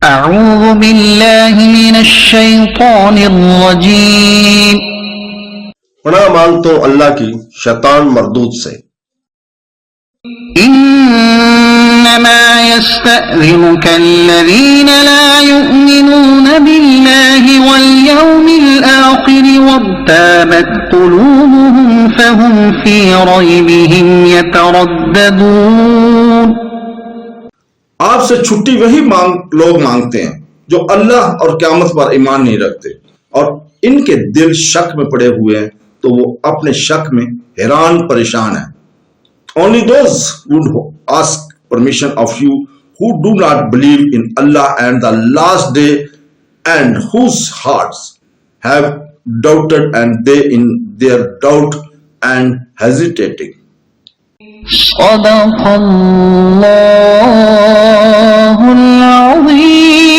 اعوذ باللہ من الشیطان الرجیم. پناہ مانگتا ہوں اللہ کی شیطان مردود سے. انما يستأذنك الذين لا يؤمنون بالله واليوم الآخر وارتابت قلوبهم فهم في ريبهم يترددون. آپ سے چھٹی وہی لوگ مانگتے ہیں جو اللہ اور قیامت پر ایمان نہیں رکھتے اور ان کے دل شک میں پڑے ہوئے ہیں تو وہ اپنے شک میں حیران پریشان ہیں. Only those would ask permission of you who do not believe in Allah and the last day and whose hearts have doubted and they in their doubt and hesitating. صدق اللہ العظیم.